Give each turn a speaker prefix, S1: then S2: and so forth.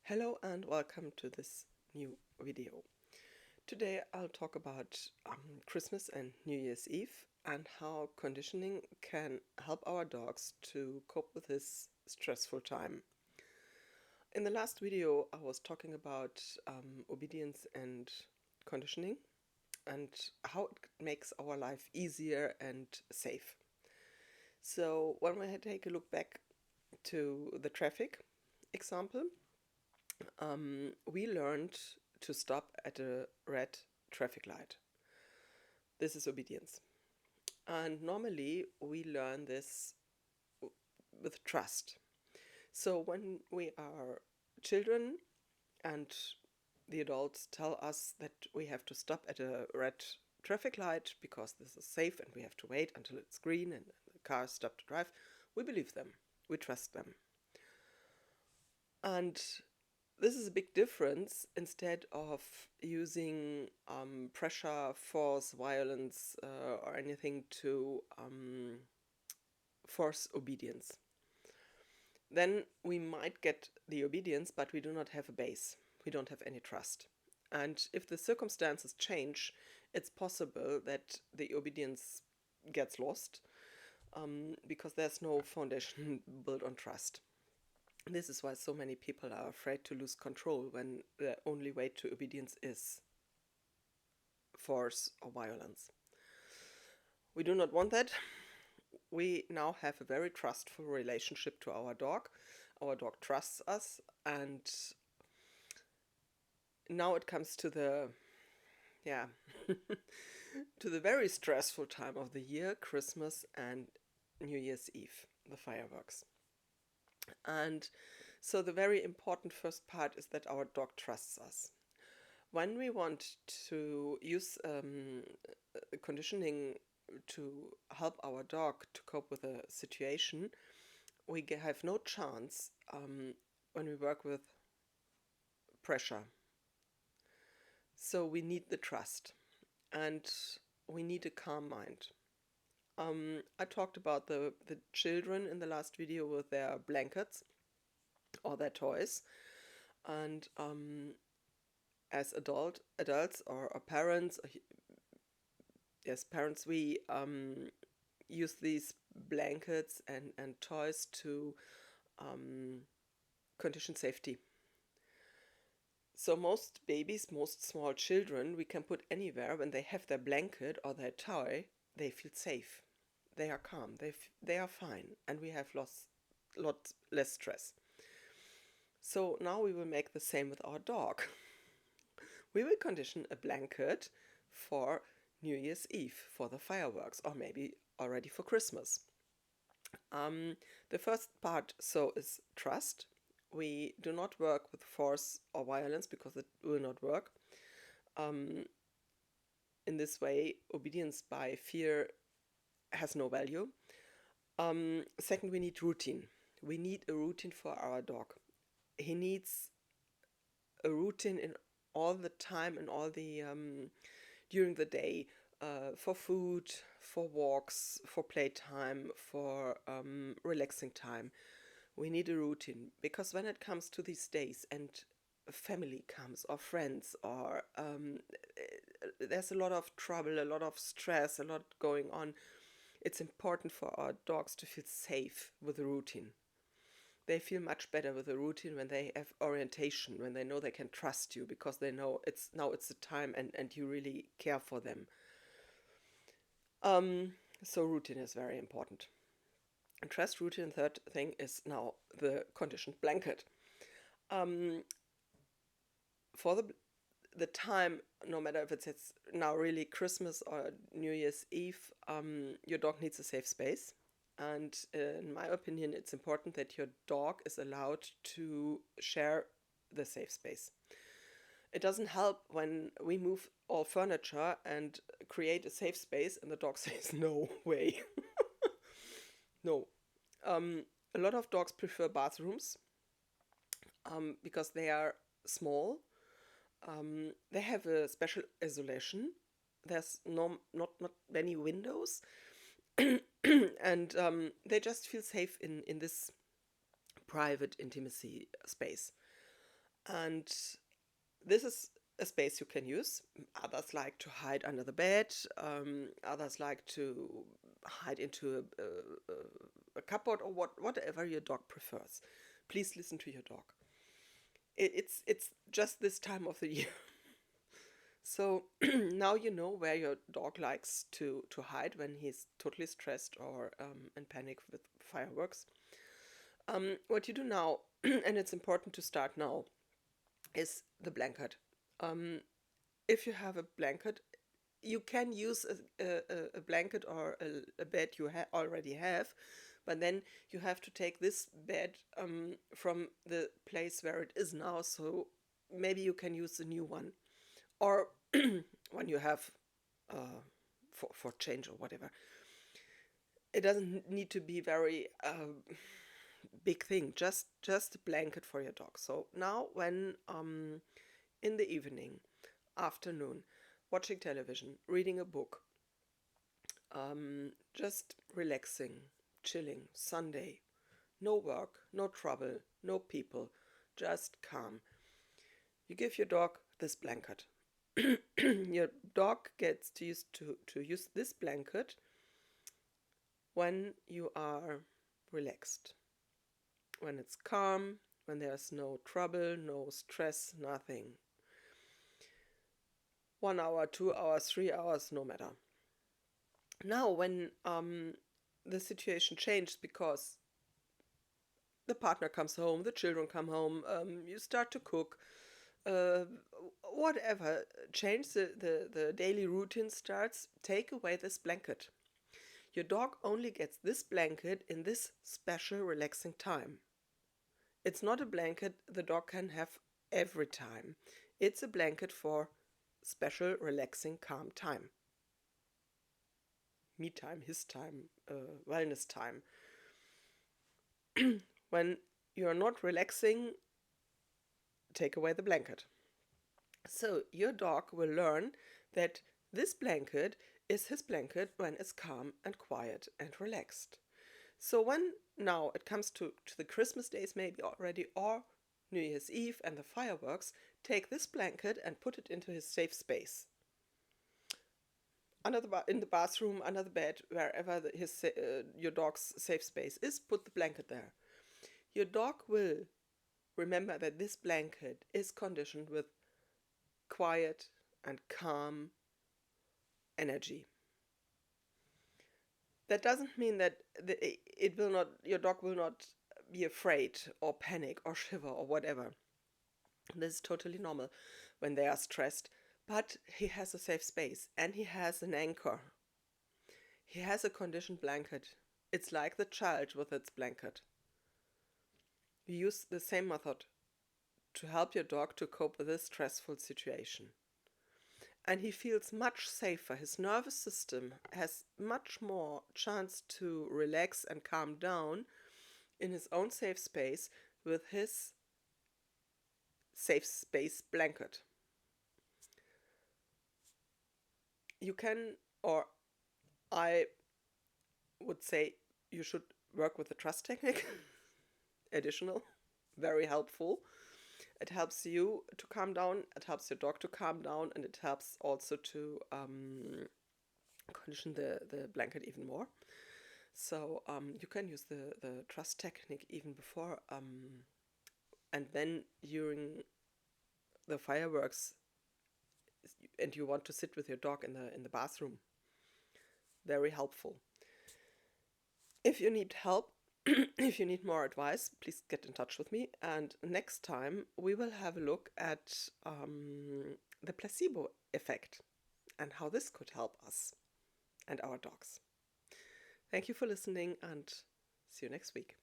S1: Hello and welcome to this new video. Today I'll talk about Christmas and New Year's Eve and how conditioning can help our dogs to cope with this stressful time. In the last video I was talking about obedience and conditioning and how it makes our life easier and safe. So when we take a look back to the traffic example, we learned to stop at a red traffic light. This is obedience. And normally we learn this with trust. So when we are children and the adults tell us that we have to stop at a red traffic light because this is safe and we have to wait until it's green and the cars stop to drive, we believe them. We trust them. And this is a big difference. Instead of using pressure, force, violence, or anything to force obedience. Then we might get the obedience, but we do not have a base. We don't have any trust. And if the circumstances change, it's possible that the obedience gets lost because there's no foundation built on trust. This is why so many people are afraid to lose control when the only way to obedience is force or violence. We do not want that. We now have a very trustful relationship to our dog. Our dog trusts us, and now it comes to the to the very stressful time of the year, Christmas and New Year's Eve, the fireworks. And so the very important first part is that our dog trusts us. When we want to use conditioning to help our dog to cope with a situation, we have no chance when we work with pressure. So we need the trust and we need a calm mind. I talked about the children in the last video with their blankets or their toys, and as adults or parents, parents, we use these blankets and toys to condition safety. So most babies, most small children, we can put anywhere. When they have their blanket or their toy, they feel safe. They are calm. They are fine, and we have lot less stress. So now we will make the same with our dog. We will condition a blanket for New Year's Eve, for the fireworks, or maybe already for Christmas. The first part is trust. We do not work with force or violence because it will not work. In this way, obedience by fear has no value. Second, we need routine. We need a routine for our dog. He needs a routine in all the time and all the during the day, for food, for walks, for playtime, for relaxing time. We need a routine, because when it comes to these days and family comes or friends or there's a lot of trouble, a lot of stress, a lot going on, it's important for our dogs to feel safe with a routine. They feel much better with a routine when they have orientation, when they know they can trust you because they know it's the time and you really care for them. So routine is very important. And trust, routine. Third thing is now the conditioned blanket. For the time, no matter if it's now really Christmas or New Year's Eve, your dog needs a safe space. And in my opinion, it's important that your dog is allowed to share the safe space. It doesn't help when we move all furniture and create a safe space and the dog says, no way. No. A lot of dogs prefer bathrooms because they are small. They have a special isolation. There's not many windows. And they just feel safe in this private intimacy space. And this is a space you can use. Others like to hide under the bed. Others like to hide into a cupboard or whatever your dog prefers. Please listen to your dog. It's just this time of the year. So now you know where your dog likes to hide when he's totally stressed or in panic with fireworks. What you do now, and it's important to start now, is the blanket. Um, if you have a blanket, you can use a blanket or a bed you already have, but then you have to take this bed from the place where it is now, so maybe you can use the new one. Or when you have for change or whatever. It doesn't need to be very big thing, just a blanket for your dog. So now when in the evening, afternoon, watching television, reading a book, just relaxing, chilling, Sunday, no work, no trouble, no people, just calm. You give your dog this blanket. Your dog gets to use this blanket when you are relaxed, when it's calm, when there's no trouble, no stress, nothing. 1 hour, 2 hours, 3 hours, no matter. Now, when the situation changes because the partner comes home, the children come home, you start to cook, uh, whatever, change the daily routine starts, take away this blanket. Your dog only gets this blanket in this special relaxing time. It's not a blanket the dog can have every time. It's a blanket for special relaxing calm time. Me time, his time, wellness time. When you're not relaxing, take away the blanket. So your dog will learn that this blanket is his blanket when it's calm and quiet and relaxed. So when now it comes to the Christmas days maybe already, or New Year's Eve and the fireworks, take this blanket and put it into his safe space. In the bathroom, under the bed, wherever your dog's safe space is, put the blanket there. Your dog will remember that this blanket is conditioned with quiet and calm energy. That doesn't mean that your dog will not be afraid or panic or shiver or whatever. This is totally normal when they are stressed, but he has a safe space and he has an anchor. He has a conditioned blanket. It's like the child with its blanket. You use the same method to help your dog to cope with this stressful situation. And he feels much safer. His nervous system has much more chance to relax and calm down in his own safe space with his safe space blanket. You can, or I would say, you should work with the trust technique. Additional, very helpful. It helps you to calm down, it helps your dog to calm down, and it helps also to condition the blanket even more. So you can use the trust technique even before and then during the fireworks and you want to sit with your dog in the bathroom. Very helpful. If you need help, if you need more advice, please get in touch with me. And next time we will have a look at the placebo effect and how this could help us and our dogs. Thank you for listening and see you next week.